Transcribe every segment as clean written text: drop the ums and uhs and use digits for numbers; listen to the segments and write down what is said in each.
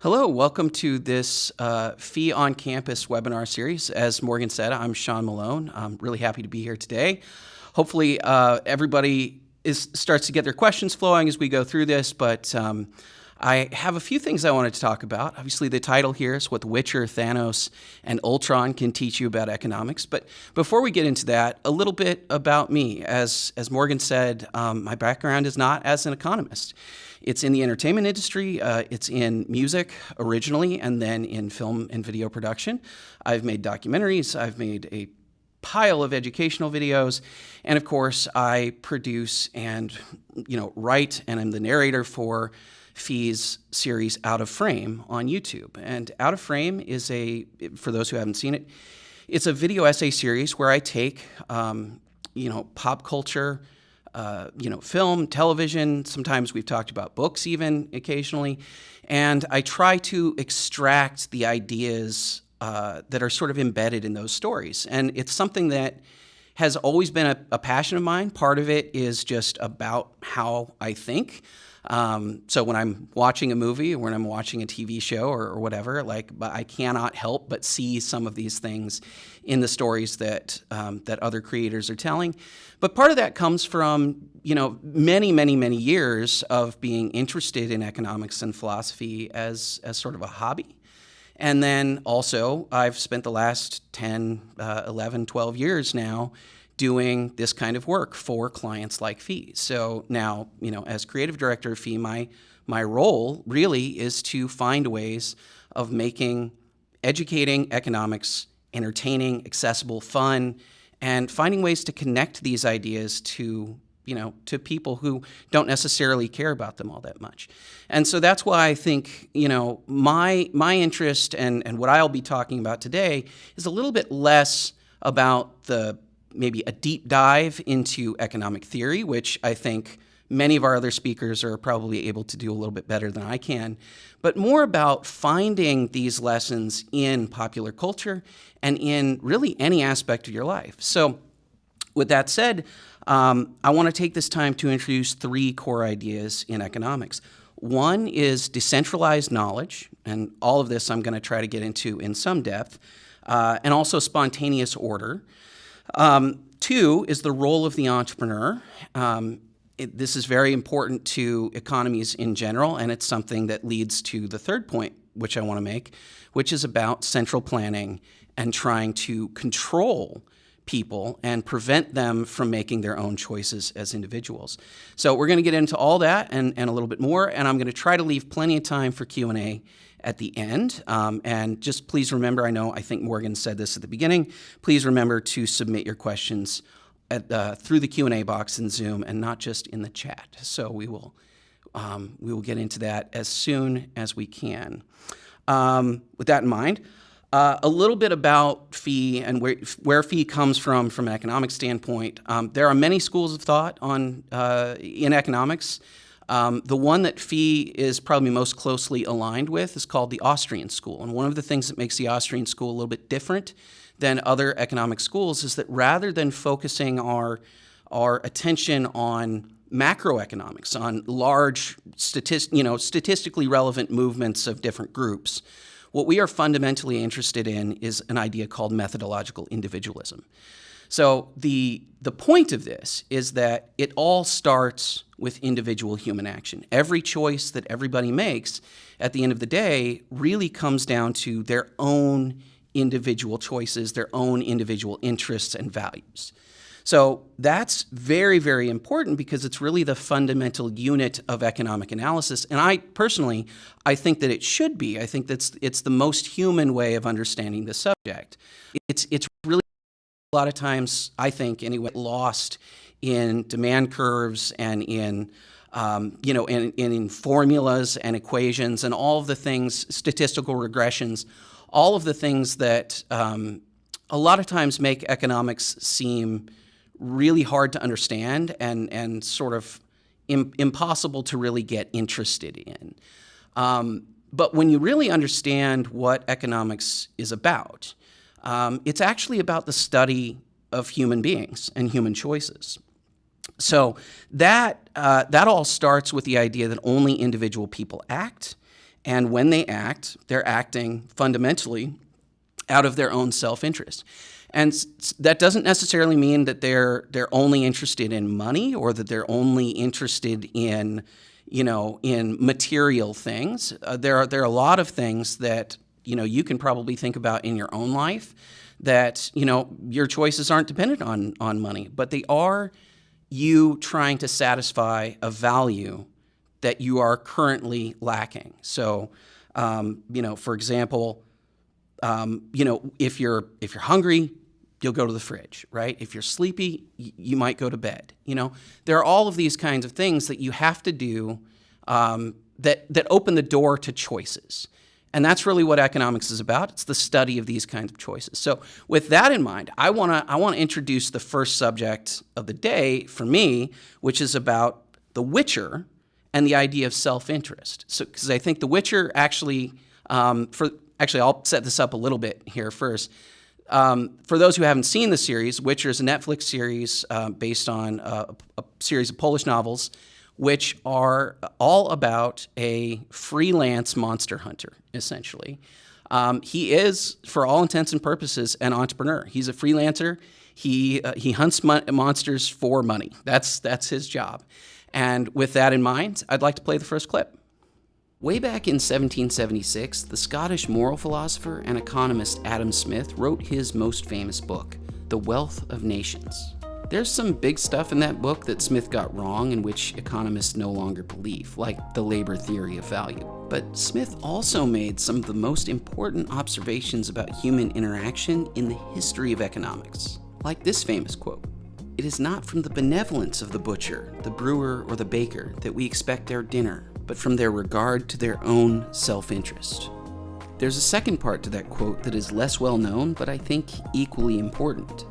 Hello, welcome to this Fee on Campus webinar series. As Morgan said, I'm Sean Malone. I'm really happy to be here today. Hopefully everybody starts to get their questions flowing as we go through this, but I have a few things I wanted to talk about. Obviously the title here is what The Witcher, Thanos, and Ultron Can Teach You About Economics. But before we get into that, a little bit about me. As Morgan said, my background is not as an economist. It's in the entertainment industry, it's in music originally, and then in film and video production. I've made documentaries, I've made a pile of educational videos, and of course I produce and write, and I'm the narrator for Fee's series Out of Frame on YouTube. And Out of Frame is for those who haven't seen it, it's a video essay series where I take pop culture, film, television, sometimes we've talked about books even occasionally, and I try to extract the ideas that are sort of embedded in those stories. And it's something that has always been a passion of mine. Part of it is just about how I think. So when I'm watching a movie or when I'm watching a TV show or whatever, I cannot help but see some of these things in the stories that other creators are telling. But part of that comes from many years of being interested in economics and philosophy as sort of a hobby. And then also I've spent the last 10, 11, 12 years now doing this kind of work for clients like Fee. So now, as creative director of Fee, my role really is to find ways of making educating economics entertaining, accessible, fun, and finding ways to connect these ideas to people who don't necessarily care about them all that much. And so that's why I think, my interest and what I'll be talking about today is a little bit less about maybe a deep dive into economic theory, which I think many of our other speakers are probably able to do a little bit better than I can, but more about finding these lessons in popular culture and in really any aspect of your life. So with that said, I want to take this time to introduce three core ideas in economics. One is decentralized knowledge, and all of this I'm going to try to get into in some depth, and also spontaneous order. Two is the role of the entrepreneur. This is very important to economies in general, and it's something that leads to the third point, which I want to make, which is about central planning and trying to control people and prevent them from making their own choices as individuals. So we're going to get into all that and a little bit more, and I'm going to try to leave plenty of time for Q&A at the end. And just please remember, I think Morgan said this at the beginning, please remember to submit your questions through the Q&A box in Zoom and not just in the chat. So we will get into that as soon as we can. With that in mind, a little bit about Fee and where Fee comes from an economic standpoint. There are many schools of thought in economics. The one that Fee is probably most closely aligned with is called the Austrian school. And one of the things that makes the Austrian school a little bit different than other economic schools is that rather than focusing our attention on macroeconomics, on large statistically relevant movements of different groups, what we are fundamentally interested in is an idea called methodological individualism. So the point of this is that it all starts with individual human action. Every choice that everybody makes at the end of the day really comes down to their own individual choices, their own individual interests and values. So that's very, very important because it's really the fundamental unit of economic analysis. And I think that it should be. I think it's the most human way of understanding the subject. It's really a lot of times, I think anyway, lost in demand curves and in formulas and equations and all of the things, statistical regressions, all of the things that a lot of times make economics seem really hard to understand and sort of impossible to really get interested in. But when you really understand what economics is about, it's actually about the study of human beings and human choices. So that all starts with the idea that only individual people act, And when they act, they're acting fundamentally out of their own self-interest. And that doesn't necessarily mean that they're only interested in money or that they're only interested in, in material things. There are a lot of things that, you can probably think about in your own life that, your choices aren't dependent on money, but they are you trying to satisfy a value that you are currently lacking. So, for example, if you're hungry, you'll go to the fridge, right? If you're sleepy, you might go to bed. There are all of these kinds of things that you have to do that open the door to choices. And that's really what economics is about. It's the study of these kinds of choices. So with that in mind, I want to introduce the first subject of the day for me, which is about The Witcher and the idea of self-interest. So because I think The Witcher actually, I'll set this up a little bit here first. For those who haven't seen the series, Witcher is a Netflix series based on a series of Polish novels, which are all about a freelance monster hunter, essentially. He is, for all intents and purposes, an entrepreneur. He's a freelancer. He hunts monsters for money. That's his job. And with that in mind, I'd like to play the first clip. Way back in 1776, the Scottish moral philosopher and economist Adam Smith wrote his most famous book, The Wealth of Nations. There's some big stuff in that book that Smith got wrong and which economists no longer believe, like the labor theory of value. But Smith also made some of the most important observations about human interaction in the history of economics, like this famous quote: "It is not from the benevolence of the butcher, the brewer, or the baker that we expect their dinner, but from their regard to their own self-interest." There's a second part to that quote that is less well known, but I think equally important.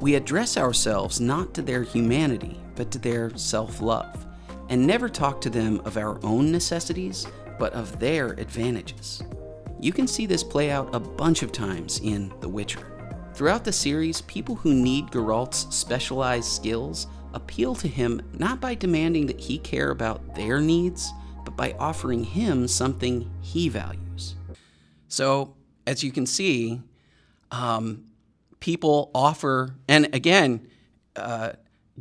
We address ourselves not to their humanity, but to their self-love, and never talk to them of our own necessities, but of their advantages. You can see this play out a bunch of times in The Witcher. Throughout the series, people who need Geralt's specialized skills appeal to him not by demanding that he care about their needs, but by offering him something he values. So, as you can see, people offer, and again,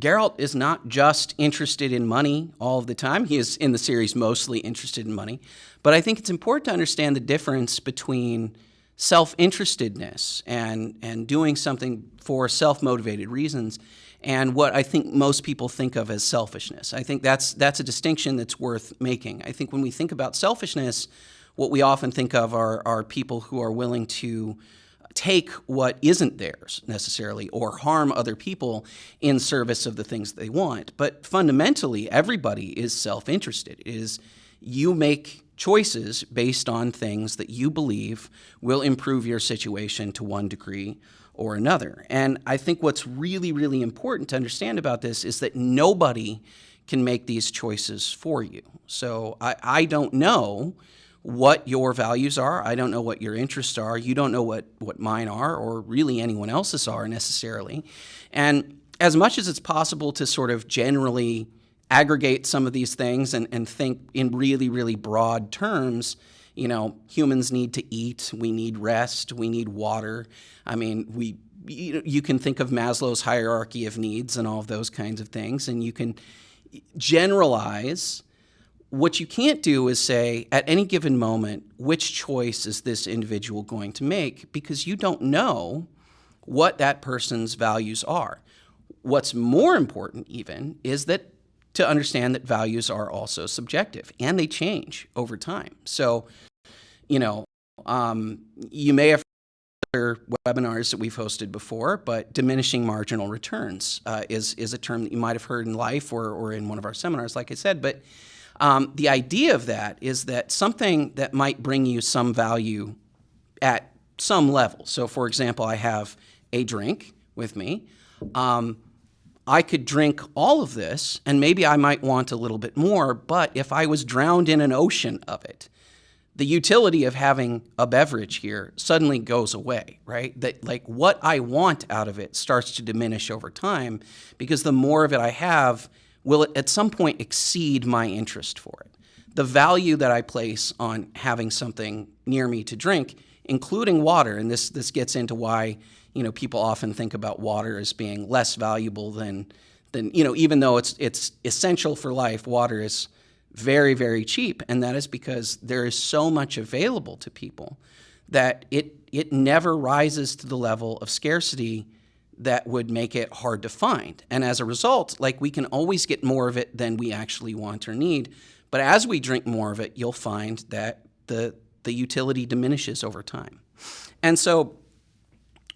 Geralt is not just interested in money all of the time. He is, in the series, mostly interested in money. But I think it's important to understand the difference between self-interestedness and doing something for self-motivated reasons and what I think most people think of as selfishness. I think that's a distinction that's worth making. I think when we think about selfishness, what we often think of are people who are willing to take what isn't theirs necessarily or harm other people in service of the things they want. But fundamentally, everybody is self-interested. It is you make choices based on things that you believe will improve your situation to one degree or another. And I think what's really, really important to understand about this is that nobody can make these choices for you. So I don't know what your values are. I don't know what your interests are. You don't know what mine are or really anyone else's are necessarily. And as much as it's possible to sort of generally aggregate some of these things and think in really, really broad terms, humans need to eat, we need rest, we need water. I mean, you can think of Maslow's hierarchy of needs and all of those kinds of things, and you can generalize. What you can't do is say, at any given moment, which choice is this individual going to make, because you don't know what that person's values are. What's more important, even, is that to understand that values are also subjective, and they change over time. So, you may have other webinars that we've hosted before, but diminishing marginal returns is a term that you might have heard in life or in one of our seminars, like I said. But the idea of that is that something that might bring you some value at some level. So, for example, I have a drink with me. I could drink all of this, and maybe I might want a little bit more, but if I was drowned in an ocean of it, the utility of having a beverage here suddenly goes away, right? That, like, what I want out of it starts to diminish over time because the more of it I have will at some point exceed my interest for it. the value that I place on having something near me to drink, including water, and this gets into why people often think about water as being less valuable than even though it's essential for life, water is very, very cheap, and that is because there is so much available to people that it never rises to the level of scarcity that would make it hard to find. And as a result, we can always get more of it than we actually want or need. But as we drink more of it, you'll find that the utility diminishes over time. And so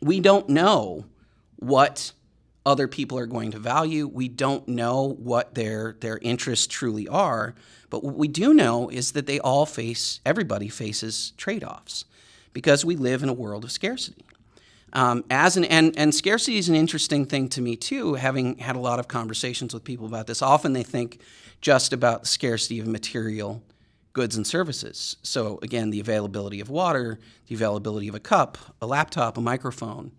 we don't know what other people are going to value. We don't know what their interests truly are. But what we do know is that everybody faces trade-offs because we live in a world of scarcity. And scarcity is an interesting thing to me too, having had a lot of conversations with people about this. Often they think just about the scarcity of material goods and services. So again, the availability of water, the availability of a cup, a laptop, a microphone,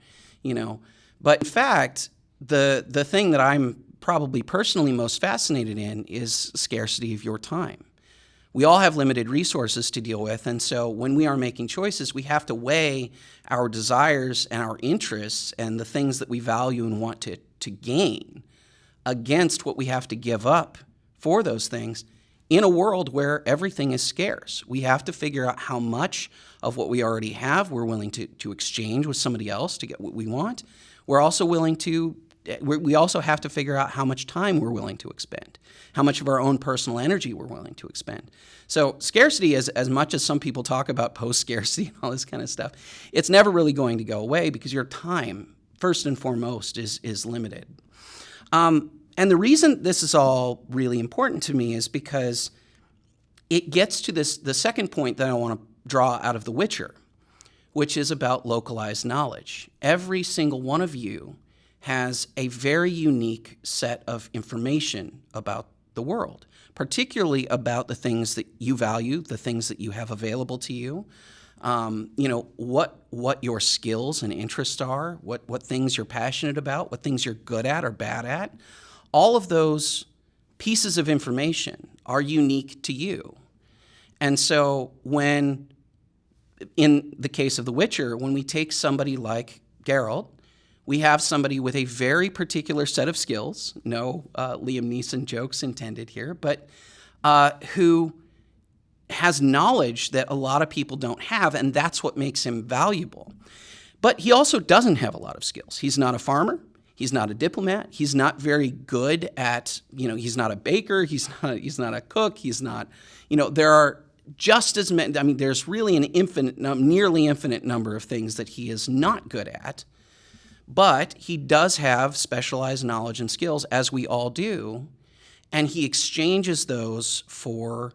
But in fact, the thing that I'm probably personally most fascinated in is scarcity of your time. We all have limited resources to deal with, and so when we are making choices, we have to weigh our desires and our interests and the things that we value and want to gain against what we have to give up for those things in a world where everything is scarce. We have to figure out how much of what we already have we're willing to exchange with somebody else to get what we want. We also have to figure out how much time we're willing to expend, how much of our own personal energy we're willing to expend. So scarcity, as much as some people talk about post-scarcity and all this kind of stuff, it's never really going to go away because your time, first and foremost, is limited. And the reason this is all really important to me is because it gets to the second point that I want to draw out of The Witcher, which is about localized knowledge. Every single one of you has a very unique set of information about the world, particularly about the things that you value, the things that you have available to you, what your skills and interests are, what things you're passionate about, what things you're good at or bad at. All of those pieces of information are unique to you. And so in the case of The Witcher, when we take somebody like Geralt, we have somebody with a very particular set of skills, no Liam Neeson jokes intended here, but who has knowledge that a lot of people don't have, and that's what makes him valuable. But he also doesn't have a lot of skills. He's not a farmer. He's not a diplomat. He's not very good at, he's not a baker. He's not a cook. He's not, there are just as many, there's really nearly infinite number of things that he is not good at. But he does have specialized knowledge and skills, as we all do, and he exchanges those for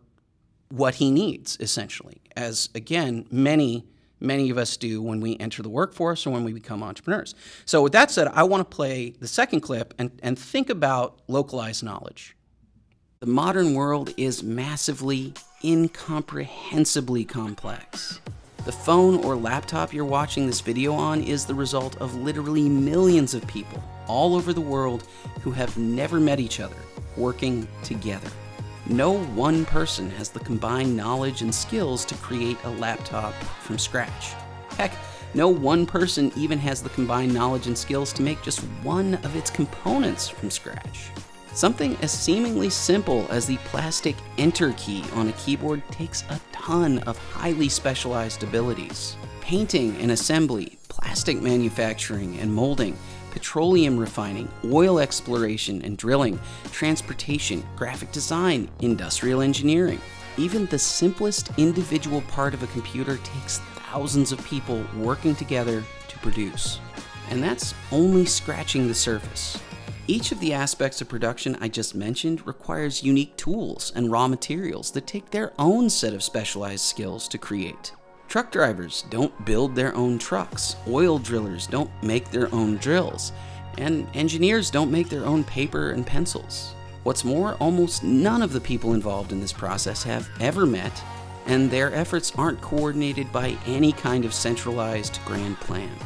what he needs, essentially, as, again, many of us do when we enter the workforce or when we become entrepreneurs. So with that said, I want to play the second clip and think about localized knowledge. The modern world is massively, incomprehensibly complex. The phone or laptop you're watching this video on is the result of literally millions of people all over the world who have never met each other, working together. No one person has the combined knowledge and skills to create a laptop from scratch. Heck, no one person even has the combined knowledge and skills to make just one of its components from scratch. Something as seemingly simple as the plastic enter key on a keyboard takes a ton of highly specialized abilities. Painting and assembly, plastic manufacturing and molding, petroleum refining, oil exploration and drilling, transportation, graphic design, industrial engineering. Even the simplest individual part of a computer takes thousands of people working together to produce. And that's only scratching the surface. Each of the aspects of production I just mentioned requires unique tools and raw materials that take their own set of specialized skills to create. Truck drivers don't build their own trucks, oil drillers don't make their own drills, and engineers don't make their own paper and pencils. What's more, almost none of the people involved in this process have ever met, and their efforts aren't coordinated by any kind of centralized grand plan.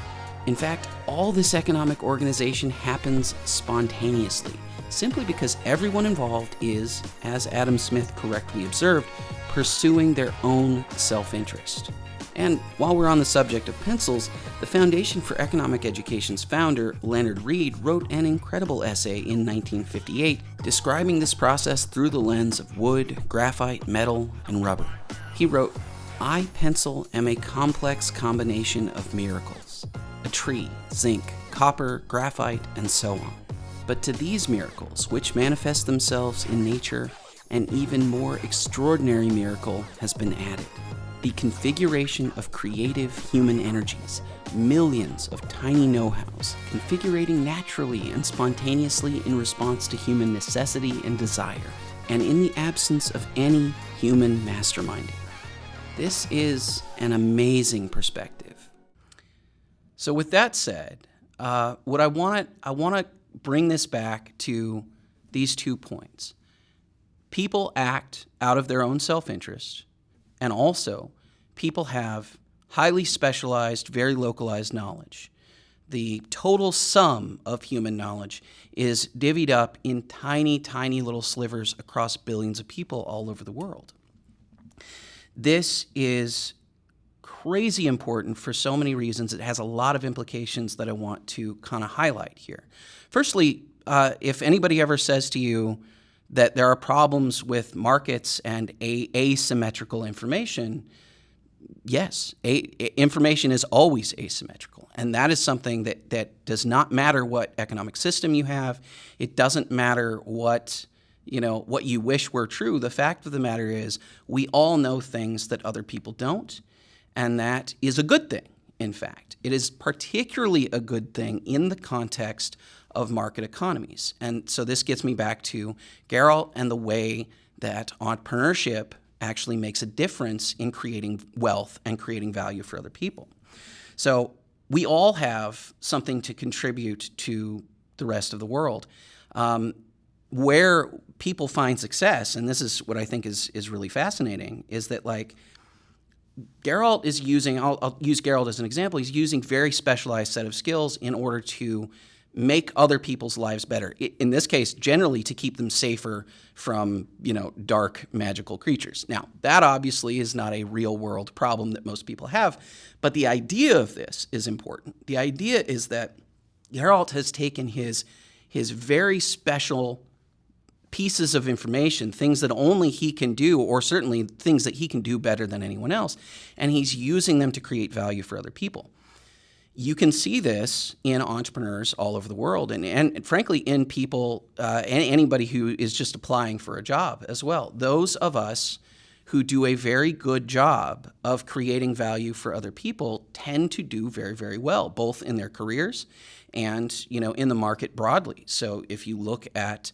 In fact, all this economic organization happens spontaneously, simply because everyone involved is, as Adam Smith correctly observed, pursuing their own self-interest. And while we're on the subject of pencils, the Foundation for Economic Education's founder, Leonard Read, wrote an incredible essay in 1958 describing this process through the lens of wood, graphite, metal, and rubber. He wrote, "I, pencil, am a complex combination of miracles. A tree, zinc, copper, graphite, and so on. But to these miracles, which manifest themselves in nature, an even more extraordinary miracle has been added. The configuration of creative human energies, millions of tiny know-hows, configurating naturally and spontaneously in response to human necessity and desire, and in the absence of any human masterminding." This is an amazing perspective. So with that said, what I want to bring this back to these 2 points. People act out of their own self-interest, and also people have highly specialized, very localized knowledge. The total sum of human knowledge is divvied up in tiny, tiny little slivers across billions of people all over the world. This is crazy important for so many reasons. It has a lot of implications that I want to kind of highlight here. Firstly, if anybody ever says to you that there are problems with markets and asymmetrical information, yes, information is always asymmetrical. And that is something that does not matter what economic system you have. It doesn't matter what you wish were true. The fact of the matter is we all know things that other people don't, and that is a good thing, in fact. It is particularly a good thing in the context of market economies. And so this gets me back to Geralt and the way that entrepreneurship actually makes a difference in creating wealth and creating value for other people. So we all have something to contribute to the rest of the world. Where people find success, and this is what I think is really fascinating, is that like Geralt is using, I'll use Geralt as an example, he's using very specialized set of skills in order to make other people's lives better. In this case, generally to keep them safer from, dark magical creatures. Now, that obviously is not a real world problem that most people have, but the idea of this is important. The idea is that Geralt has taken his very special pieces of information, things that only he can do, or certainly things that he can do better than anyone else, and he's using them to create value for other people. You can see this in entrepreneurs all over the world, and frankly in people, anybody who is just applying for a job as well. Those of us who do a very good job of creating value for other people tend to do very, very well, both in their careers and in the market broadly. So if you look at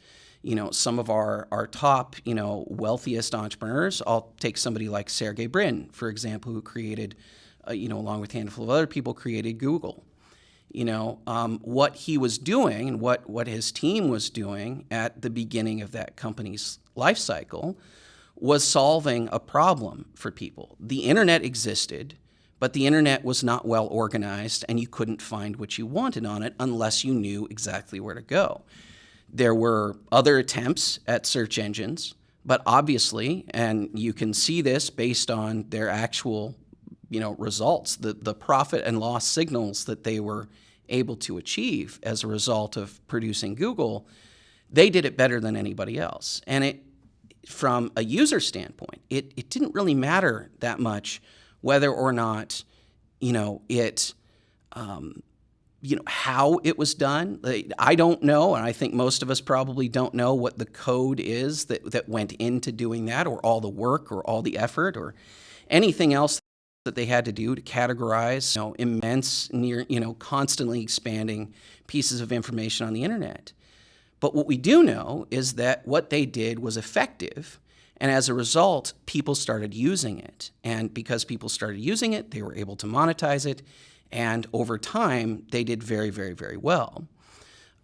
some of our top, wealthiest entrepreneurs, I'll take somebody like Sergey Brin, for example, who created, along with a handful of other people, created Google. What he was doing and what his team was doing at the beginning of that company's life cycle was solving a problem for people. The internet existed, but the internet was not well organized, and you couldn't find what you wanted on it unless you knew exactly where to go. There were other attempts at search engines, but obviously, and you can see this based on their actual, results, the profit and loss signals that they were able to achieve as a result of producing Google, they did it better than anybody else. And from a user standpoint, it didn't really matter that much whether or not, how it was done. I don't know, and I think most of us probably don't know what the code is that went into doing that, or all the work, or all the effort, or anything else that they had to do to categorize, immense, constantly expanding pieces of information on the internet. But what we do know is that what they did was effective, and as a result, people started using it. And because people started using it, they were able to monetize it. And over time, they did very, very, very well.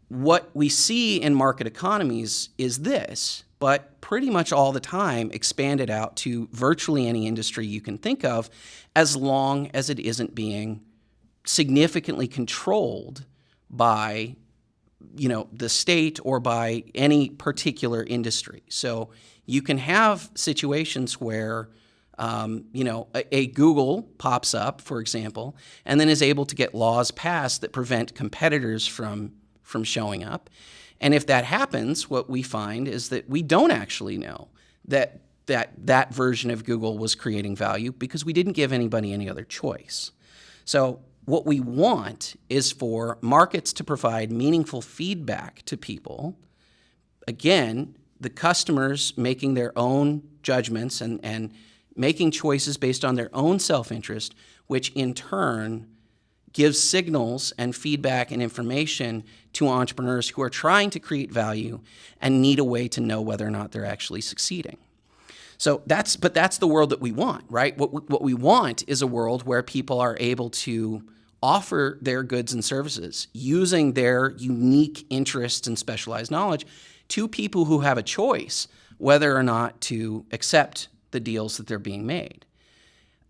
What we see in market economies is this, but pretty much all the time expanded out to virtually any industry you can think of, as long as it isn't being significantly controlled by the state or by any particular industry. So you can have situations where a Google pops up, for example, and then is able to get laws passed that prevent competitors from showing up. And if that happens, what we find is that we don't actually know that version of Google was creating value because we didn't give anybody any other choice. So what we want is for markets to provide meaningful feedback to people. Again, the customers making their own judgments and making choices based on their own self-interest, which in turn gives signals and feedback and information to entrepreneurs who are trying to create value and need a way to know whether or not they're actually succeeding. So that's the world that we want, right? What we want is a world where people are able to offer their goods and services using their unique interests and specialized knowledge to people who have a choice whether or not to accept the deals that they're being made.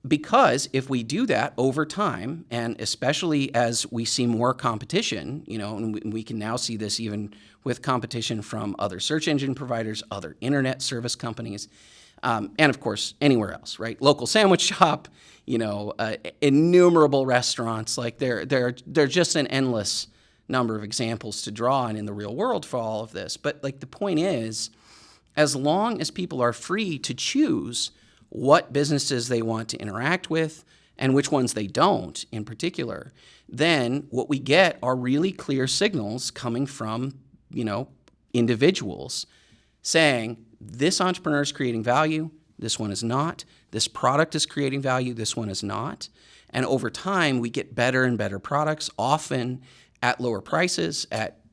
Because if we do that over time, and especially as we see more competition, and we can now see this even with competition from other search engine providers, other internet service companies, and of course anywhere else, right? Local sandwich shop, innumerable restaurants. Like there are just an endless number of examples to draw on in the real world for all of this. But like the point is, as long as people are free to choose what businesses they want to interact with and which ones they don't in particular, then what we get are really clear signals coming from, individuals saying, this entrepreneur is creating value, this one is not. This product is creating value, this one is not. And over time, we get better and better products, often at lower prices,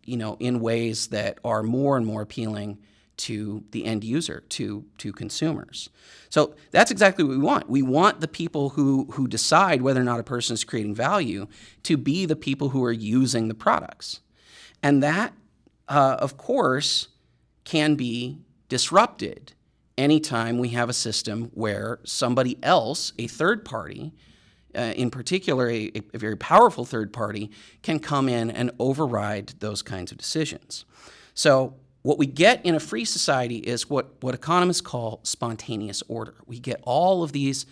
in ways that are more and more appealing to the end user, to consumers. So that's exactly what we want. We want the people who decide whether or not a person is creating value to be the people who are using the products. And that, of course, can be disrupted anytime we have a system where somebody else, a third party, in particular a very powerful third party, can come in and override those kinds of decisions. So what we get in a free society is what economists call spontaneous order. We get all of these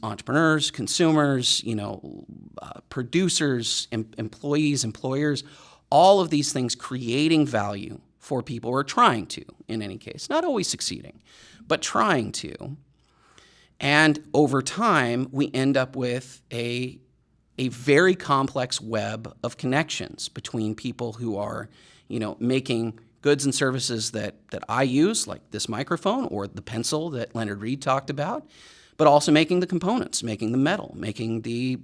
entrepreneurs, consumers, producers, employees, employers, all of these things creating value for people, or trying to, in any case. Not always succeeding, but trying to. And over time, we end up with a very complex web of connections between people who are, making goods and services that I use, like this microphone or the pencil that Leonard Reed talked about, but also making the components, making the metal, making the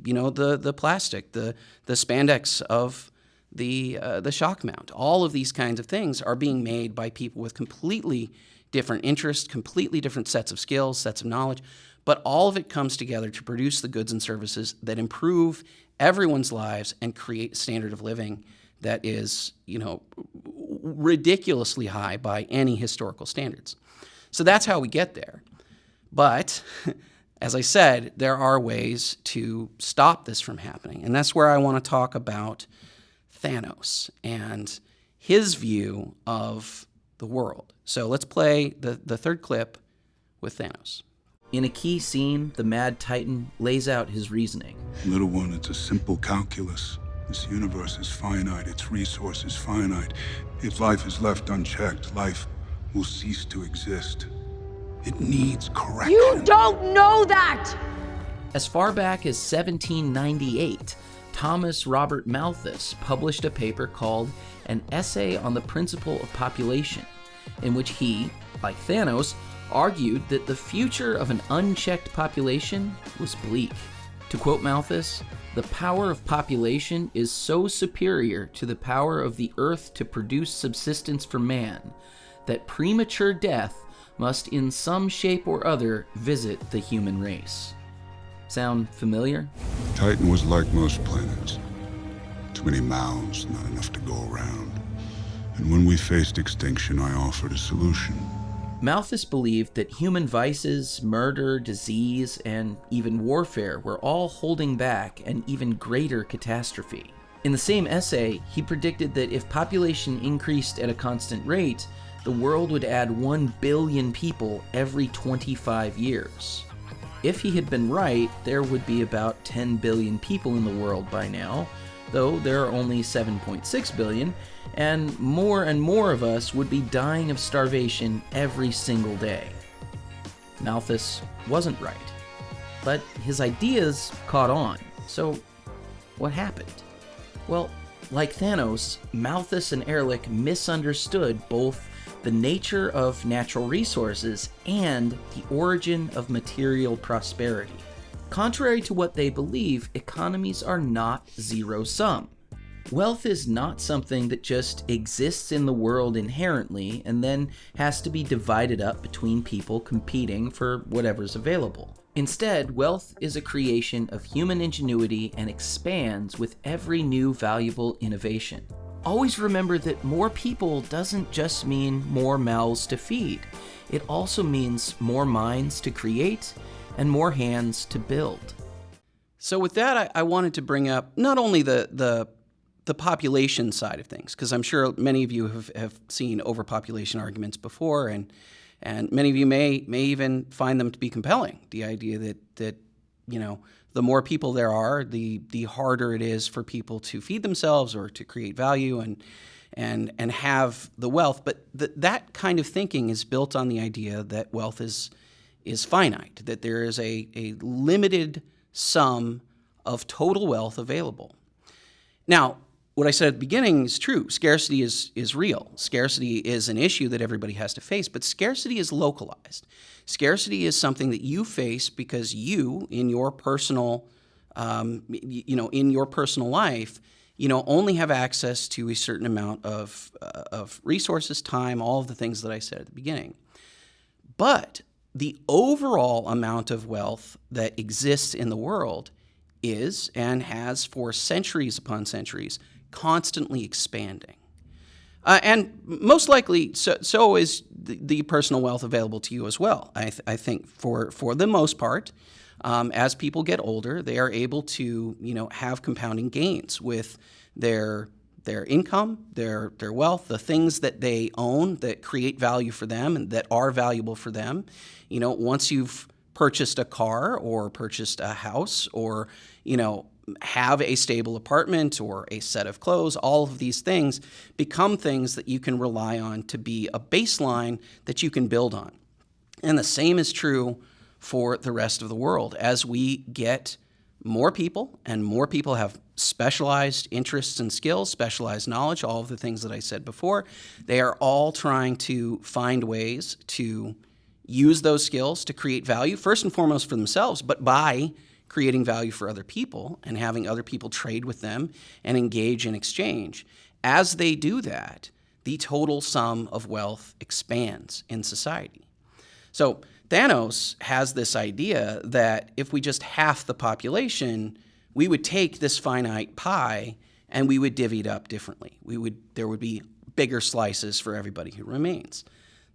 plastic, the spandex of the shock mount. All of these kinds of things are being made by people with completely different interests, completely different sets of skills, sets of knowledge, but all of it comes together to produce the goods and services that improve everyone's lives and create a standard of living that is, ridiculously high by any historical standards. So that's how we get there. But as I said, there are ways to stop this from happening. And that's where I want to talk about Thanos and his view of the world. So let's play the third clip with Thanos. In a key scene, the Mad Titan lays out his reasoning. Little one, it's a simple calculus. This universe is finite, its resources finite. If life is left unchecked, life will cease to exist. It needs correction. You don't know that! As far back as 1798, Thomas Robert Malthus published a paper called An Essay on the Principle of Population, in which he, like Thanos, argued that the future of an unchecked population was bleak. To quote Malthus, "The power of population is so superior to the power of the earth to produce subsistence for man, that premature death must in some shape or other visit the human race." Sound familiar? Titan was like most planets. Too many mouths, not enough to go around. And when we faced extinction, I offered a solution. Malthus believed that human vices, murder, disease, and even warfare were all holding back an even greater catastrophe. In the same essay, he predicted that if population increased at a constant rate, the world would add 1 billion people every 25 years. If he had been right, there would be about 10 billion people in the world by now, though there are only 7.6 billion, and more of us would be dying of starvation every single day. Malthus wasn't right, but his ideas caught on. So what happened? Well, like Thanos, Malthus and Ehrlich misunderstood both the nature of natural resources and the origin of material prosperity. Contrary to what they believe, economies are not zero-sum. Wealth is not something that just exists in the world inherently and then has to be divided up between people competing for whatever's available. Instead, wealth is a creation of human ingenuity and expands with every new valuable innovation. Always remember that more people doesn't just mean more mouths to feed. It also means more minds to create and more hands to build. So with that, I wanted to bring up not only the population side of things, because I'm sure many of you have seen overpopulation arguments before, and many of you may even find them to be compelling. The idea that the more people there are, the harder it is for people to feed themselves or to create value and have the wealth. But that kind of thinking is built on the idea that wealth is finite, that there is a limited sum of total wealth available. Now, what I said at the beginning is true. Scarcity is real. Scarcity is an issue that everybody has to face, but scarcity is localized. Scarcity is something that you face because you, in your personal, in your personal life, only have access to a certain amount of resources, time, all of the things that I said at the beginning. But the overall amount of wealth that exists in the world is, and has for centuries upon centuries, constantly expanding. And most likely, so is the personal wealth available to you as well. I think for the most part, as people get older, they are able to have compounding gains with their income, their wealth, the things that they own that create value for them and that are valuable for them. Once you've purchased a car or purchased a house or have a stable apartment or a set of clothes, all of these things become things that you can rely on to be a baseline that you can build on. And the same is true for the rest of the world. As we get more people and more people have specialized interests and skills, specialized knowledge, all of the things that I said before, they are all trying to find ways to use those skills to create value, first and foremost for themselves, but by creating value for other people and having other people trade with them and engage in exchange. As they do that, the total sum of wealth expands in society. So Thanos has this idea that if we just half the population, we would take this finite pie and we would divvy it up differently. There would be bigger slices for everybody who remains.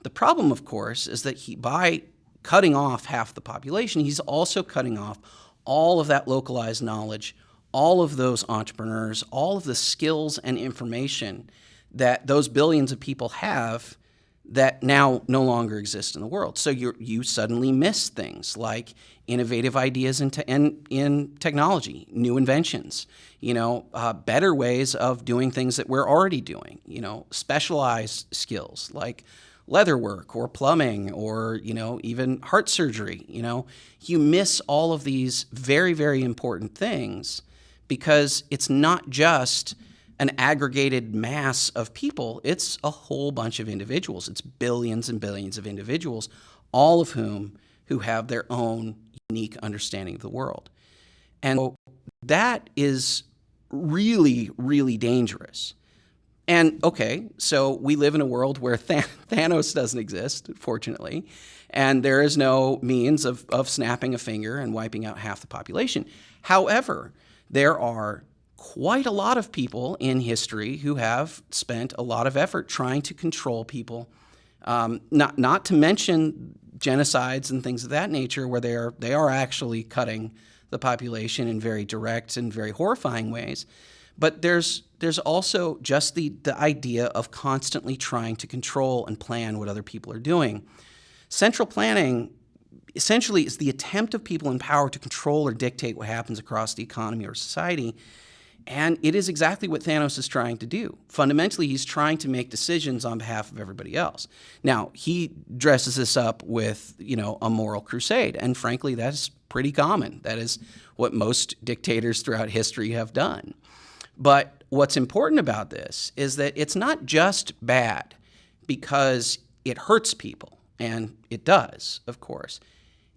The problem, of course, is that by cutting off half the population, he's also cutting off all of that localized knowledge, all of those entrepreneurs, all of the skills and information that those billions of people have that now no longer exist in the world. So you suddenly miss things like innovative ideas in technology, new inventions, better ways of doing things that we're already doing, specialized skills like leatherwork or plumbing or, even heart surgery. You miss all of these very, very important things because it's not just an aggregated mass of people. It's a whole bunch of individuals. It's billions and billions of individuals, all of whom who have their own unique understanding of the world. And so that is really, really dangerous. And okay, so we live in a world where Thanos doesn't exist, fortunately, and there is no means of snapping a finger and wiping out half the population. However, there are quite a lot of people in history who have spent a lot of effort trying to control people, not to mention genocides and things of that nature, where they are actually cutting the population in very direct and very horrifying ways. But there's also just the idea of constantly trying to control and plan what other people are doing. Central planning essentially is the attempt of people in power to control or dictate what happens across the economy or society. And it is exactly what Thanos is trying to do. Fundamentally, he's trying to make decisions on behalf of everybody else. Now, he dresses this up with, a moral crusade. And frankly, that's pretty common. That is what most dictators throughout history have done. But what's important about this is that it's not just bad because it hurts people, and it does, of course.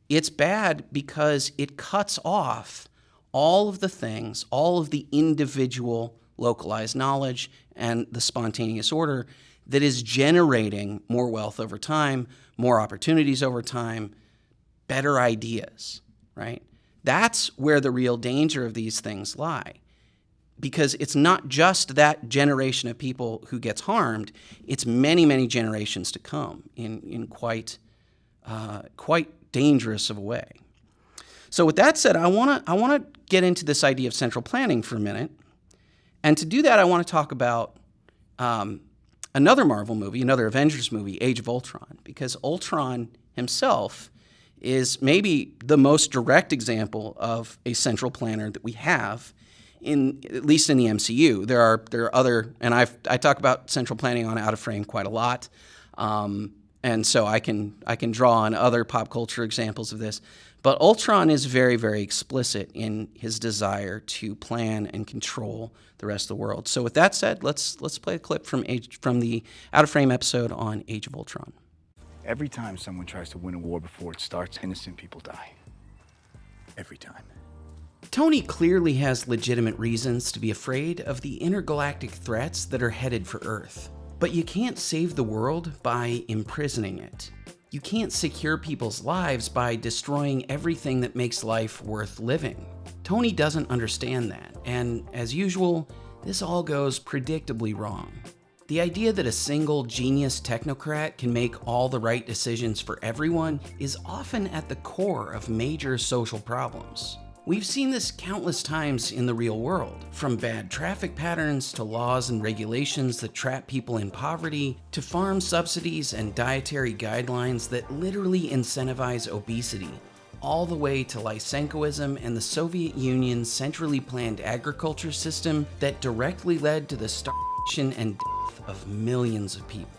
It's bad because it cuts off all of the things, all of the individual localized knowledge and the spontaneous order that is generating more wealth over time, more opportunities over time, better ideas, right? That's where the real danger of these things lie. Because it's not just that generation of people who gets harmed, it's many, many generations to come in quite dangerous of a way. So with that said, I want to get into this idea of central planning for a minute. And to do that, I want to talk about another Marvel movie, another Avengers movie, Age of Ultron, because Ultron himself is maybe the most direct example of a central planner that we have, at least in the MCU. There are other, and I talk about central planning on Out of Frame quite a lot, and so I can draw on other pop culture examples of this. But Ultron is very, very explicit in his desire to plan and control the rest of the world. So with that said, let's play a clip from the Out of Frame episode on Age of Ultron. Every time someone tries to win a war before it starts, innocent people die. Every time. Tony clearly has legitimate reasons to be afraid of the intergalactic threats that are headed for Earth. But you can't save the world by imprisoning it. You can't secure people's lives by destroying everything that makes life worth living. Tony doesn't understand that, and as usual, this all goes predictably wrong. The idea that a single genius technocrat can make all the right decisions for everyone is often at the core of major social problems. We've seen this countless times in the real world, from bad traffic patterns to laws and regulations that trap people in poverty, to farm subsidies and dietary guidelines that literally incentivize obesity, all the way to Lysenkoism and the Soviet Union's centrally planned agriculture system that directly led to the starvation and death of millions of people.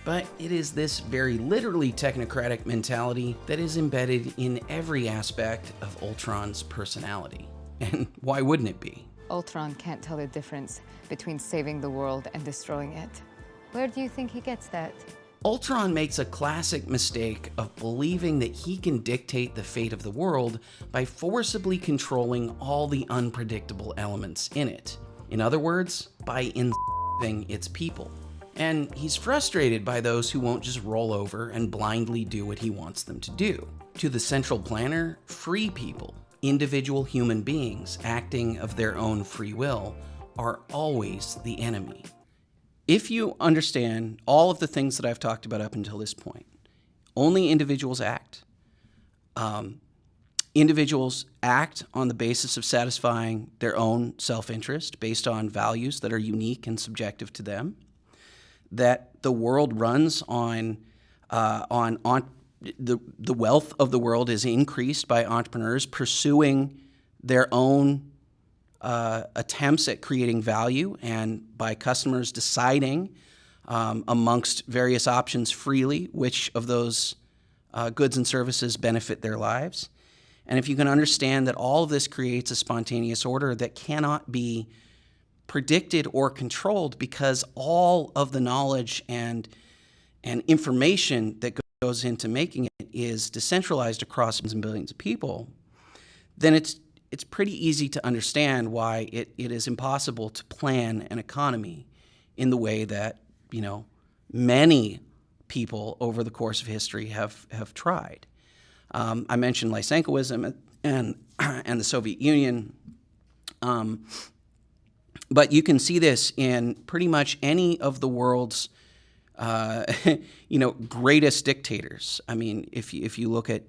But it is this very literally technocratic mentality that is embedded in every aspect of Ultron's personality. And why wouldn't it be? Ultron can't tell the difference between saving the world and destroying it. Where do you think he gets that? Ultron makes a classic mistake of believing that he can dictate the fate of the world by forcibly controlling all the unpredictable elements in it. In other words, by enslaving its people. And he's frustrated by those who won't just roll over and blindly do what he wants them to do. To the central planner, free people, individual human beings acting of their own free will, are always the enemy. If you understand all of the things that I've talked about up until this point, only individuals act. Individuals act on the basis of satisfying their own self-interest based on values that are unique and subjective to them. That the world runs on the wealth of the world is increased by entrepreneurs pursuing their own attempts at creating value, and by customers deciding amongst various options freely which of those goods and services benefit their lives. And if you can understand that all of this creates a spontaneous order that cannot be predicted or controlled because all of the knowledge and information that goes into making it is decentralized across billions and billions of people, then it's pretty easy to understand why it is impossible to plan an economy in the way that, many people over the course of history have tried. I mentioned Lysenkoism and the Soviet Union. But you can see this in pretty much any of the world's, greatest dictators. I mean, if you look at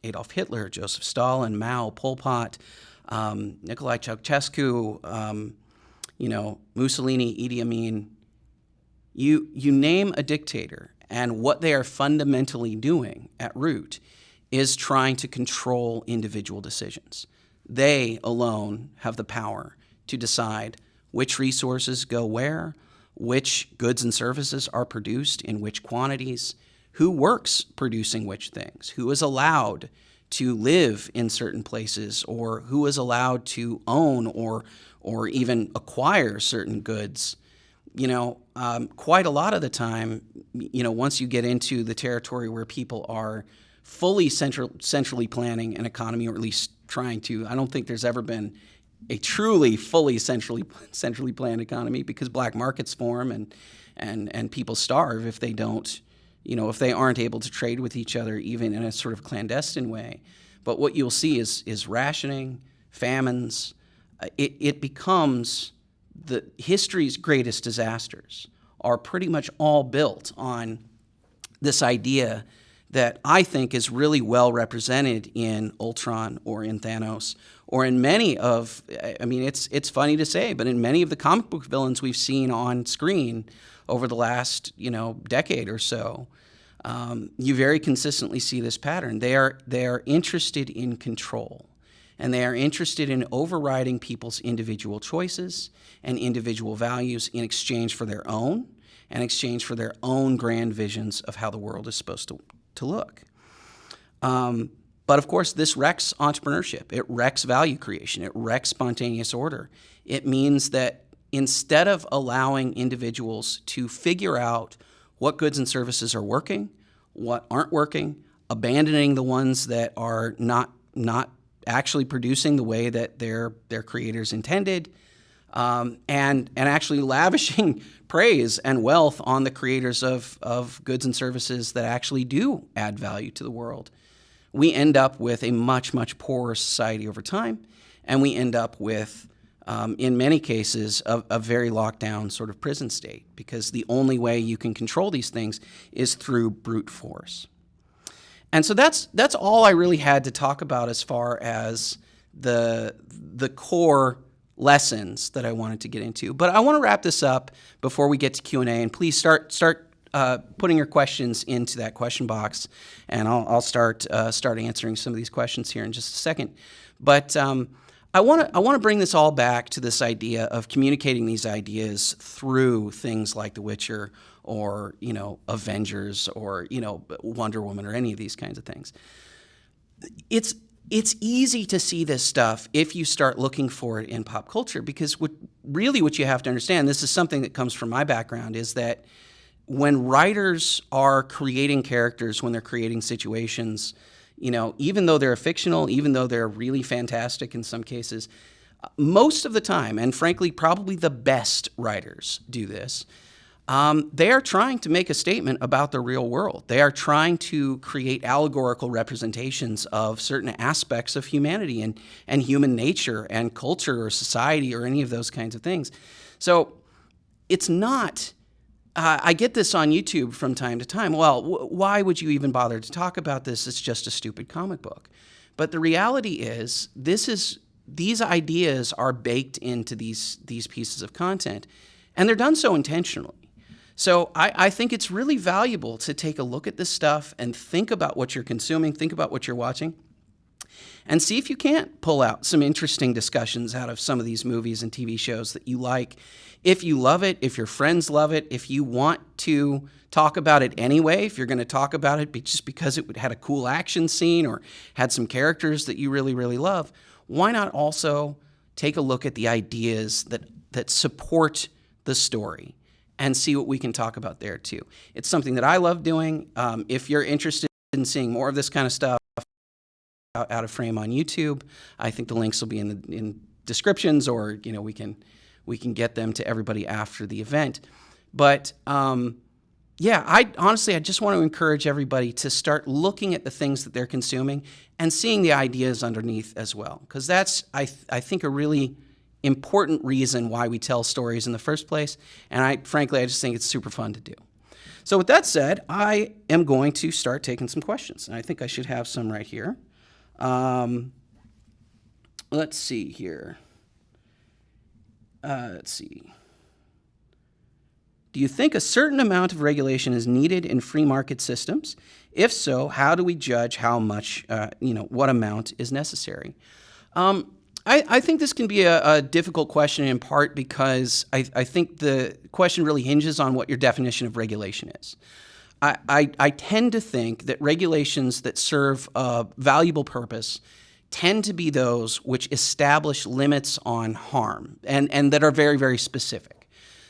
Adolf Hitler, Joseph Stalin, Mao, Pol Pot, Nicolae Ceausescu, Mussolini, Idi Amin, you name a dictator, and what they are fundamentally doing at root is trying to control individual decisions. They alone have the power to decide which resources go where, which goods and services are produced in which quantities, who works producing which things, who is allowed to live in certain places, or who is allowed to own or even acquire certain goods. Quite a lot of the time, once you get into the territory where people are fully centrally planning an economy, or at least trying to, I don't think there's ever been a truly fully centrally planned economy, because black markets form and people starve if they don't, if they aren't able to trade with each other, even in a sort of clandestine way. But what you'll see is rationing, famines. It becomes the history's greatest disasters are pretty much all built on this idea that I think is really well represented in Ultron or in Thanos or in many of, it's funny to say, but in many of the comic book villains we've seen on screen over the last, decade or so, you very consistently see this pattern. They are interested in control, and they are interested in overriding people's individual choices and individual values in exchange for their own, and exchange for their own grand visions of how the world is supposed to look. But of course, this wrecks entrepreneurship. It wrecks value creation. It wrecks spontaneous order. It means that instead of allowing individuals to figure out what goods and services are working, what aren't working, abandoning the ones that are not actually producing the way that their creators intended, and actually lavishing praise and wealth on the creators of goods and services that actually do add value to the world, we end up with a much, much poorer society over time, and we end up with, in many cases, a very locked down sort of prison state, because the only way you can control these things is through brute force. And so that's all I really had to talk about as far as the core lessons that I wanted to get into. But I want to wrap this up before we get to Q&A, and please start putting your questions into that question box, and I'll start answering some of these questions here in just a second. But I want to bring this all back to this idea of communicating these ideas through things like The Witcher, or Avengers, or Wonder Woman, or any of these kinds of things. It's easy to see this stuff if you start looking for it in pop culture, because what you have to understand, this is something that comes from my background, is that when writers are creating characters, when they're creating situations, even though they're fictional, even though they're really fantastic in some cases, most of the time, and frankly, probably the best writers do this, they are trying to make a statement about the real world. They are trying to create allegorical representations of certain aspects of humanity and human nature and culture or society or any of those kinds of things. So it's not... I get this on YouTube from time to time. Well, why would you even bother to talk about this? It's just a stupid comic book. But the reality is, these ideas are baked into these pieces of content, and they're done so intentionally. So I think it's really valuable to take a look at this stuff and think about what you're consuming, think about what you're watching, and see if you can't pull out some interesting discussions out of some of these movies and TV shows that you like. If you love it, if your friends love it, if you want to talk about it anyway, if you're going to talk about it just because it had a cool action scene or had some characters that you really, really love, why not also take a look at the ideas that support the story and see what we can talk about there too. It's something that I love doing. If you're interested in seeing more of this kind of stuff out of frame on YouTube, I think the links will be in descriptions, or we can get them to everybody after the event. But I just want to encourage everybody to start looking at the things that they're consuming and seeing the ideas underneath as well, because that's I think a really important reason why we tell stories in the first place. And I just think it's super fun to do. So with that said, I am going to start taking some questions, and I think I should have some right here. Let's see here. Let's see. Do you think a certain amount of regulation is needed in free market systems? If so, how do we judge how much, what amount is necessary? I think this can be a difficult question in part because I think the question really hinges on what your definition of regulation is. I tend to think that regulations that serve a valuable purpose tend to be those which establish limits on harm and that are very, very specific.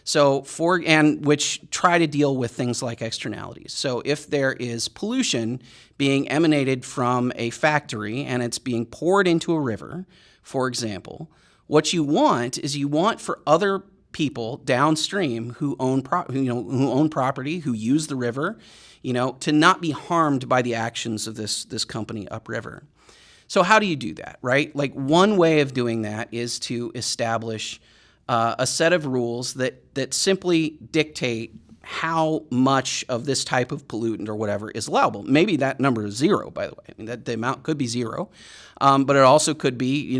So and which try to deal with things like externalities. So if there is pollution being emanated from a factory and it's being poured into a river, for example, what you want is for other people downstream who own property, who use the river, to not be harmed by the actions of this company upriver. So how do you do that, right? Like one way of doing that is to establish a set of rules that simply dictate how much of this type of pollutant or whatever is allowable. Maybe that number is zero, by the way. I mean, that the amount could be zero, but it also could be,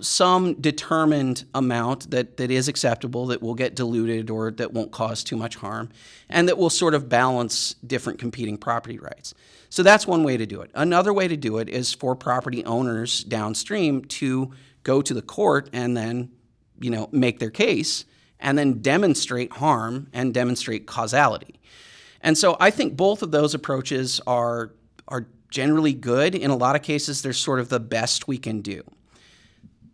some determined amount that is acceptable, that will get diluted or that won't cause too much harm, and that will sort of balance different competing property rights. So that's one way to do it. Another way to do it is for property owners downstream to go to the court and then, make their case and then demonstrate harm and demonstrate causality. And so I think both of those approaches are generally good. In a lot of cases, they're sort of the best we can do.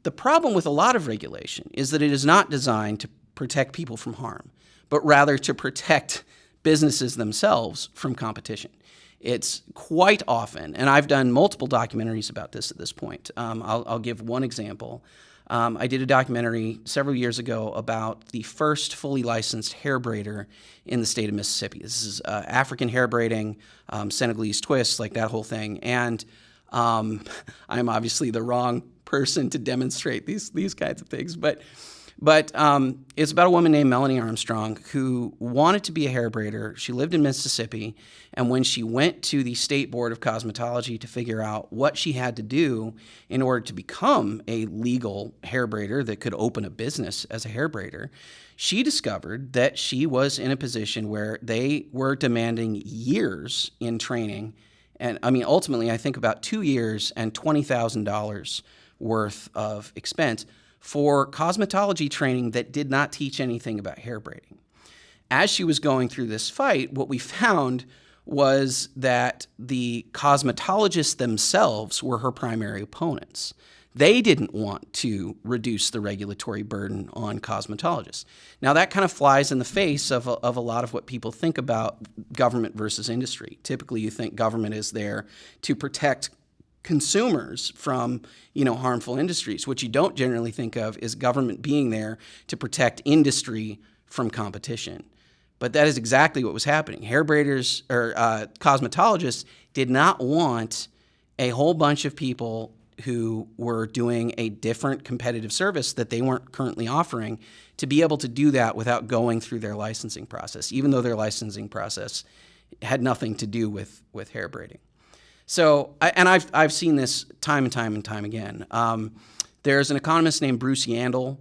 The problem with a lot of regulation is that it is not designed to protect people from harm, but rather to protect businesses themselves from competition. It's quite often, and I've done multiple documentaries about this at this point. I'll give one example. I did a documentary several years ago about the first fully licensed hair braider in the state of Mississippi. This is African hair braiding, Senegalese twists, like that whole thing. And I'm obviously the wrong person to demonstrate these kinds of things, but it's about a woman named Melanie Armstrong who wanted to be a hair braider. She lived in Mississippi, and when she went to the State Board of Cosmetology to figure out what she had to do in order to become a legal hair braider that could open a business as a hair braider, she discovered that she was in a position where they were demanding years in training. And I mean, ultimately, I think about 2 years and $20,000 worth of expense for cosmetology training that did not teach anything about hair braiding. As she was going through this fight, what we found was that the cosmetologists themselves were her primary opponents. They didn't want to reduce the regulatory burden on cosmetologists. Now, that kind of flies in the face of a lot of what people think about government versus industry. Typically, you think government is there to protect consumers from, harmful industries. What you don't generally think of is government being there to protect industry from competition. But that is exactly what was happening. Hair braiders or cosmetologists did not want a whole bunch of people who were doing a different competitive service that they weren't currently offering to be able to do that without going through their licensing process, even though their licensing process had nothing to do with hair braiding. So, and I've seen this time and time again. There's an economist named Bruce Yandel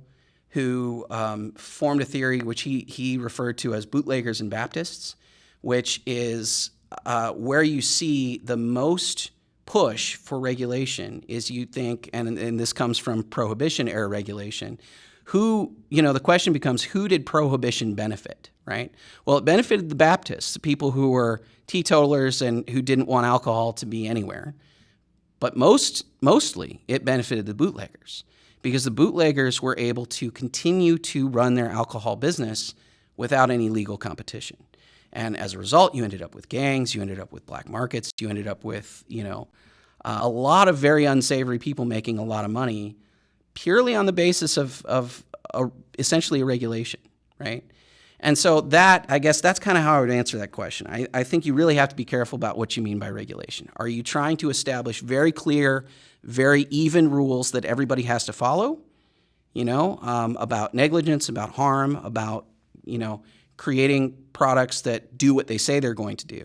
who formed a theory which he referred to as bootleggers and Baptists, which is where you see the most push for regulation is you think, and this comes from Prohibition era regulation, the question becomes, who did Prohibition benefit, right? Well, it benefited the Baptists, the people who were teetotalers and who didn't want alcohol to be anywhere. But mostly it benefited the bootleggers because the bootleggers were able to continue to run their alcohol business without any legal competition. And as a result, you ended up with gangs, you ended up with black markets, you ended up with, a lot of very unsavory people making a lot of money purely on the basis of essentially a regulation, right? And so I guess that's kind of how I would answer that question. I think you really have to be careful about what you mean by regulation. Are you trying to establish very clear, very even rules that everybody has to follow, about negligence, about harm, about, creating products that do what they say they're going to do,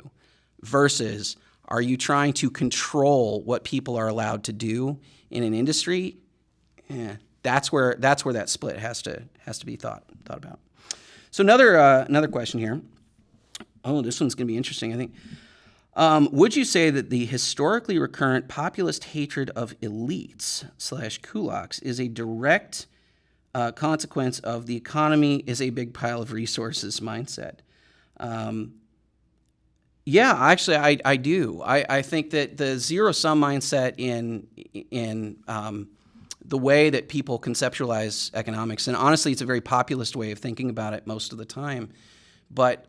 versus are you trying to control what people are allowed to do in an industry? that's where that split has to be thought about. So another question here. Oh, this one's going to be interesting, I think. Would you say that the historically recurrent populist hatred of elites / kulaks is a direct consequence of the economy is a big pile of resources mindset? Yeah, actually, I do. I think that the zero-sum mindset in the way that people conceptualize economics, and honestly, it's a very populist way of thinking about it most of the time. But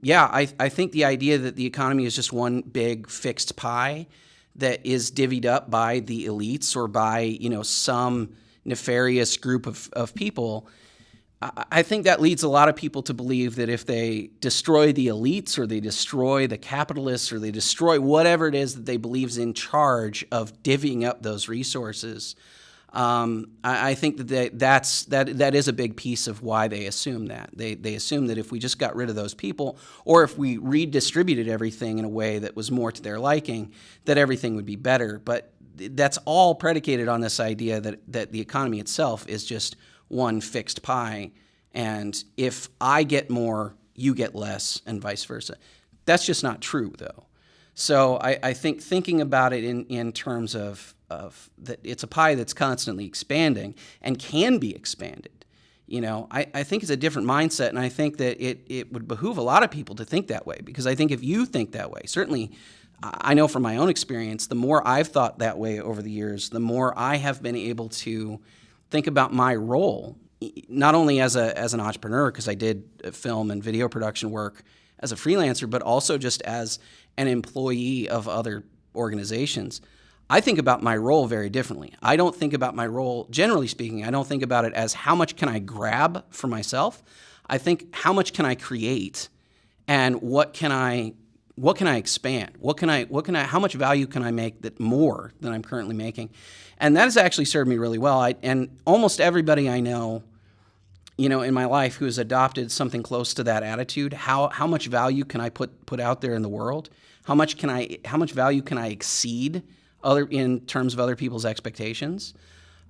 yeah, I think the idea that the economy is just one big fixed pie that is divvied up by the elites or by some nefarious group of people, I think that leads a lot of people to believe that if they destroy the elites or they destroy the capitalists or they destroy whatever it is that they believe is in charge of divvying up those resources, I think that is a big piece of why they assume that. They assume that if we just got rid of those people, or if we redistributed everything in a way that was more to their liking, that everything would be better. But that's all predicated on this idea that the economy itself is just one fixed pie, and if I get more, you get less, and vice versa. That's just not true, though. So I think thinking about it in terms of that it's a pie that's constantly expanding and can be expanded, I think it's a different mindset, and I think that it would behoove a lot of people to think that way, because I think if you think that way, certainly I know from my own experience, the more I've thought that way over the years, the more I have been able to think about my role, not only as an entrepreneur, because I did film and video production work as a freelancer, but also just as an employee of other organizations. I think about my role very differently. I don't think about my role, generally speaking, I don't think about it as how much can I grab for myself. I think how much can I create, and what can I expand? How much value can I make more than I'm currently making? And that has actually served me really well. And almost everybody I know, in my life who has adopted something close to that attitude, how much value can I put out there in the world? How much value can I exceed in terms of other people's expectations?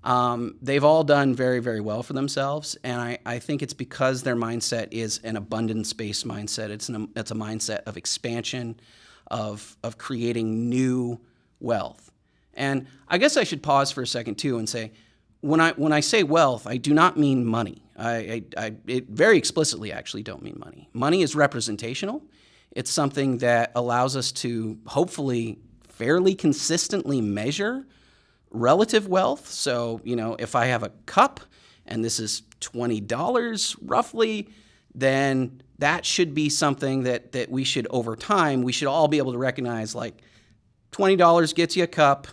They've all done very, very well for themselves, and I think it's because their mindset is an abundance-based mindset. It's a mindset of expansion, of creating new wealth. And I guess I should pause for a second too and say, when I say wealth, I do not mean money. I very explicitly actually don't mean money. Money is representational. It's something that allows us to hopefully fairly consistently measure relative wealth. So, if I have a cup and this is $20 roughly, then that should be something that we should, over time, we should all be able to recognize, like $20 gets you a cup,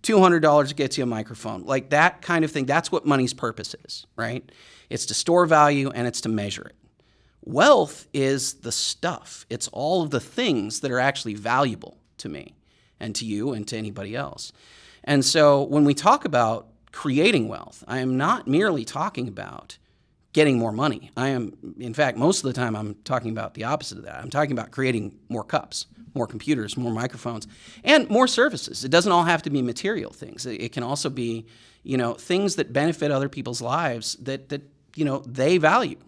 $200 gets you a microphone, like that kind of thing. That's what money's purpose is, right? It's to store value and it's to measure it. Wealth is the stuff. It's all of the things that are actually valuable to me and to you and to anybody else. And so when we talk about creating wealth, I am not merely talking about getting more money. In fact, most of the time I'm talking about the opposite of that. I'm talking about creating more cups, more computers, more microphones, and more services. It doesn't all have to be material things. It can also be, things that benefit other people's lives that they value,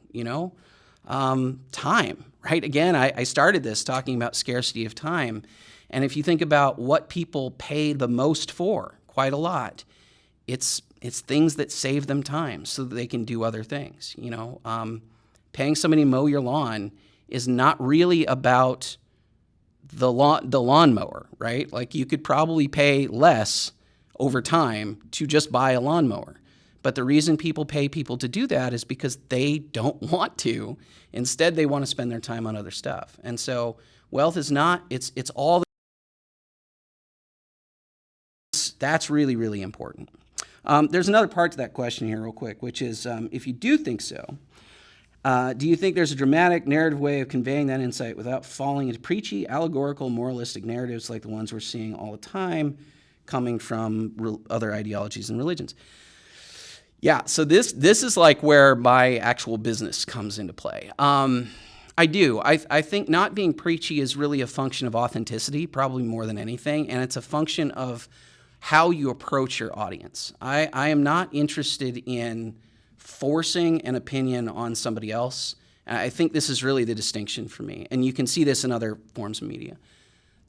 time, right? Again, I started this talking about scarcity of time. And if you think about what people pay the most for, quite a lot, it's things that save them time so that they can do other things. Paying somebody to mow your lawn is not really about the lawnmower, right? Like, you could probably pay less over time to just buy a lawnmower. But the reason people pay people to do that is because they don't want to. Instead, they want to spend their time on other stuff. And so wealth is not, it's all. That's really, really important. There's another part to that question here real quick, which is, if you do think so, do you think there's a dramatic narrative way of conveying that insight without falling into preachy, allegorical, moralistic narratives like the ones we're seeing all the time coming from other ideologies and religions? Yeah, so this is like where my actual business comes into play. I do. I think not being preachy is really a function of authenticity, probably more than anything, and it's a function of how you approach your audience. I am not interested in forcing an opinion on somebody else. I think this is really the distinction for me, and you can see this in other forms of media.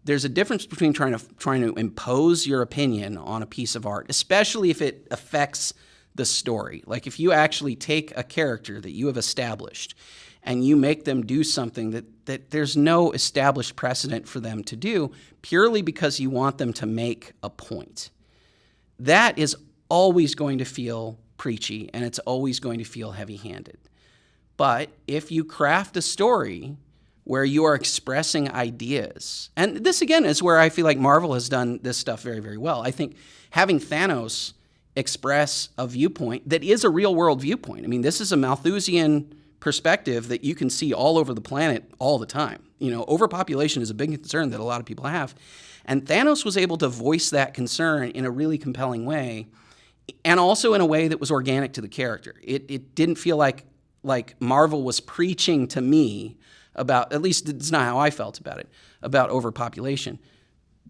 There's a difference between trying to impose your opinion on a piece of art, especially if it affects the story. Like if you actually take a character that you have established and you make them do something that there's no established precedent for them to do purely because you want them to make a point. That is always going to feel preachy, and it's always going to feel heavy-handed. But if you craft a story where you are expressing ideas, and this again is where I feel like Marvel has done this stuff very, very well. I think having Thanos express a viewpoint that is a real-world viewpoint. I mean, this is a Malthusian perspective that you can see all over the planet all the time. Overpopulation is a big concern that a lot of people have. And Thanos was able to voice that concern in a really compelling way, and also in a way that was organic to the character. It didn't feel like Marvel was preaching to me about, at least it's not how I felt about it, about overpopulation.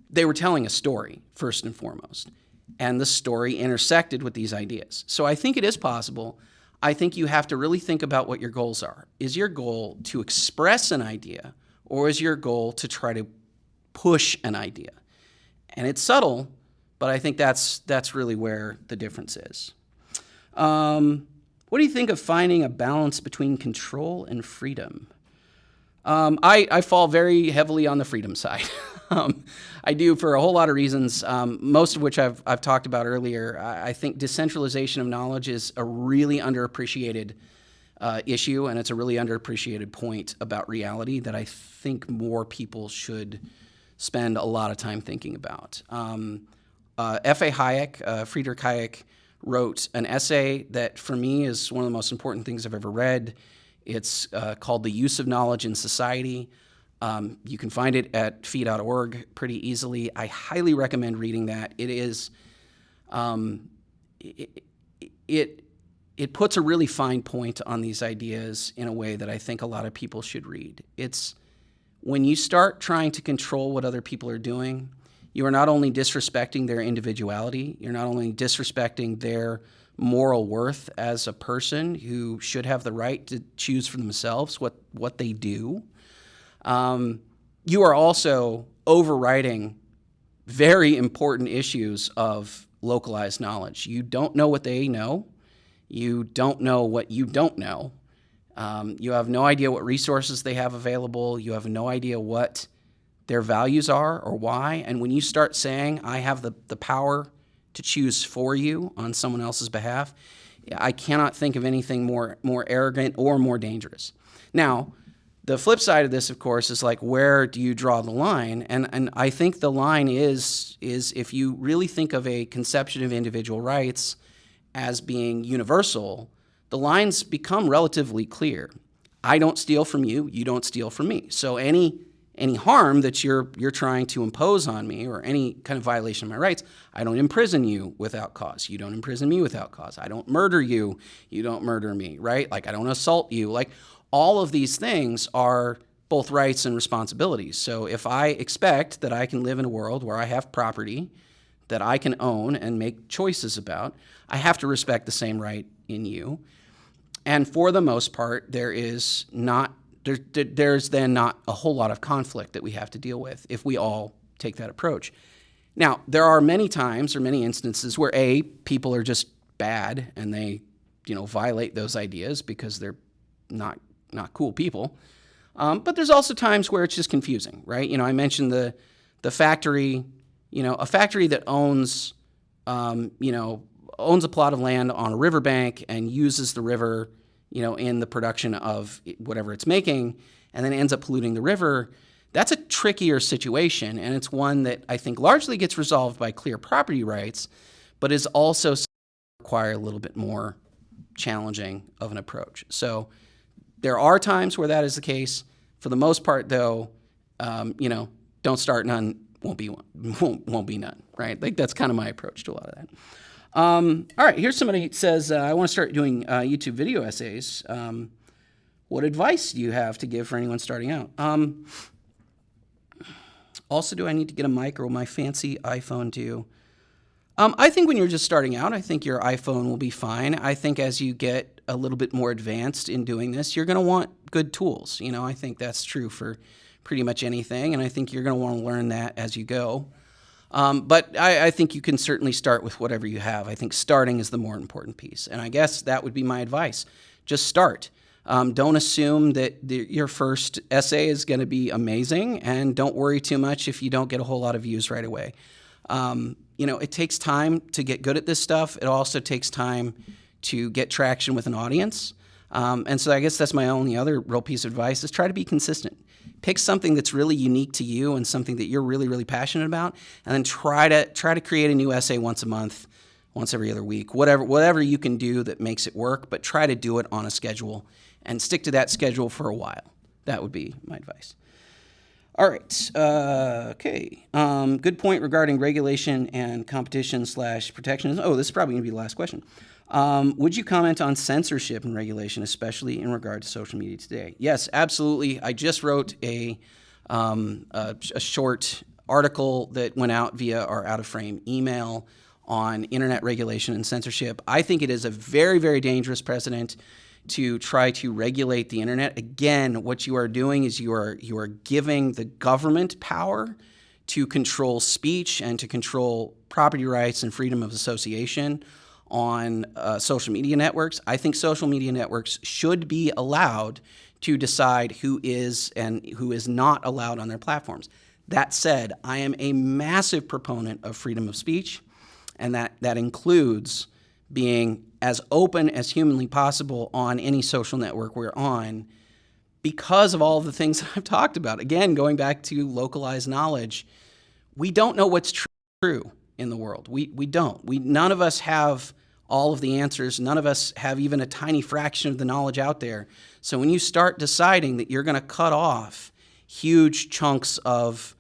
They were telling a story, first and foremost, and the story intersected with these ideas. So I think it is possible. I think you have to really think about what your goals are. Is your goal to express an idea, or is your goal to try to push an idea? And it's subtle, but I think that's really where the difference is. What do you think of finding a balance between control and freedom? I fall very heavily on the freedom side. I do for a whole lot of reasons, most of which I've talked about earlier. I think decentralization of knowledge is a really underappreciated issue, and it's a really underappreciated point about reality that I think more people should spend a lot of time thinking about. F.A. Hayek, Friedrich Hayek, wrote an essay that for me is one of the most important things I've ever read. It's called The Use of Knowledge in Society. You can find it at fee.org pretty easily. I highly recommend reading that. It is, it puts a really fine point on these ideas in a way that I think a lot of people should read. It's when you start trying to control what other people are doing, you are not only disrespecting their individuality, you're not only disrespecting their moral worth as a person who should have the right to choose for themselves what they do. You are also overriding very important issues of localized knowledge. You don't know what they know. You don't know what you don't know. You have no idea what resources they have available. You have no idea what their values are or why. And when you start saying, I have the power to choose for you on someone else's behalf, I cannot think of anything more arrogant or more dangerous. Now, the flip side of this, of course, is like, where do you draw the line? And I think the line is if you really think of a conception of individual rights as being universal, the lines become relatively clear. I don't steal from you, you don't steal from me. So any harm that you're trying to impose on me, or any kind of violation of my rights, I don't imprison you without cause. You don't imprison me without cause. I don't murder you. You don't murder me, right? Like, I don't assault you. Like, all of these things are both rights and responsibilities. So if I expect that I can live in a world where I have property that I can own and make choices about, I have to respect the same right in you. And for the most part, there's then not a whole lot of conflict that we have to deal with if we all take that approach. Now, there are many times or many instances where people are just bad and they, violate those ideas because they're not cool people. But there's also times where it's just confusing, right? I mentioned the factory, a factory that owns a plot of land on a riverbank and uses the river, in the production of whatever it's making, and then ends up polluting the river. That's a trickier situation, and it's one that I think largely gets resolved by clear property rights, but is also require a little bit more challenging of an approach. So there are times where that is the case. For the most part, though, don't start none, won't be none, right? Like, that's kind of my approach to a lot of that. All right, here's somebody who says, I want to start doing YouTube video essays. What advice do you have to give for anyone starting out? Also, do I need to get a mic, or will my fancy iPhone do? I think when you're just starting out, I think your iPhone will be fine. I think as you get a little bit more advanced in doing this, you're going to want good tools. I think that's true for pretty much anything, and I think you're going to want to learn that as you go. But I think you can certainly start with whatever you have. I think starting is the more important piece, and I guess that would be my advice. Just start. Don't assume that your first essay is going to be amazing, and don't worry too much if you don't get a whole lot of views right away. It takes time to get good at this stuff. It also takes time to get traction with an audience. And so I guess that's my only other real piece of advice is try to be consistent. Pick something that's really unique to you and something that you're really, really passionate about, and then try to create a new essay once a month, once every other week, whatever you can do that makes it work, but try to do it on a schedule and stick to that schedule for a while. That would be my advice. All right. Okay. Good point regarding regulation and competition / protectionism. Oh, this is probably going to be the last question. Would you comment on censorship and regulation, especially in regard to social media today? Yes, absolutely. I just wrote a short article that went out via our Out of Frame email on internet regulation and censorship. I think it is a very, very dangerous precedent to try to regulate the internet. Again, what you are doing is you are giving the government power to control speech and to control property rights and freedom of association on social media networks. I think social media networks should be allowed to decide who is and who is not allowed on their platforms. That said, I am a massive proponent of freedom of speech, and that includes being as open as humanly possible on any social network we're on because of all of the things I've talked about. Again, going back to localized knowledge, we don't know what's true in the world. We don't. None of us have all of the answers. None of us have even a tiny fraction of the knowledge out there. So when you start deciding that you're going to cut off huge chunks of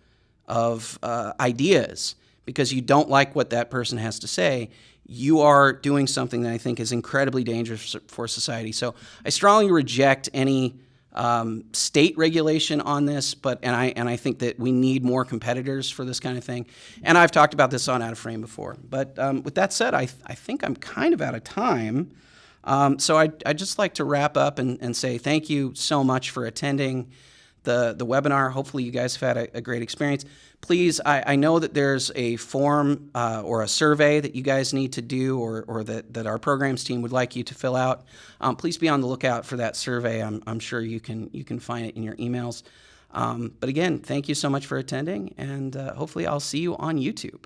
ideas because you don't like what that person has to say, you are doing something that I think is incredibly dangerous for society. So I strongly reject any state regulation on this, and I think that we need more competitors for this kind of thing. And I've talked about this on Out of Frame before. But with that said, I think I'm kind of out of time. So I'd just like to wrap up and say thank you so much for attending the webinar. Hopefully you guys have had a great experience. Please, I know that there's a form or a survey that you guys need to do or that our programs team would like you to fill out. Please be on the lookout for that survey. I'm sure you can find it in your emails. But again, thank you so much for attending, and hopefully I'll see you on YouTube.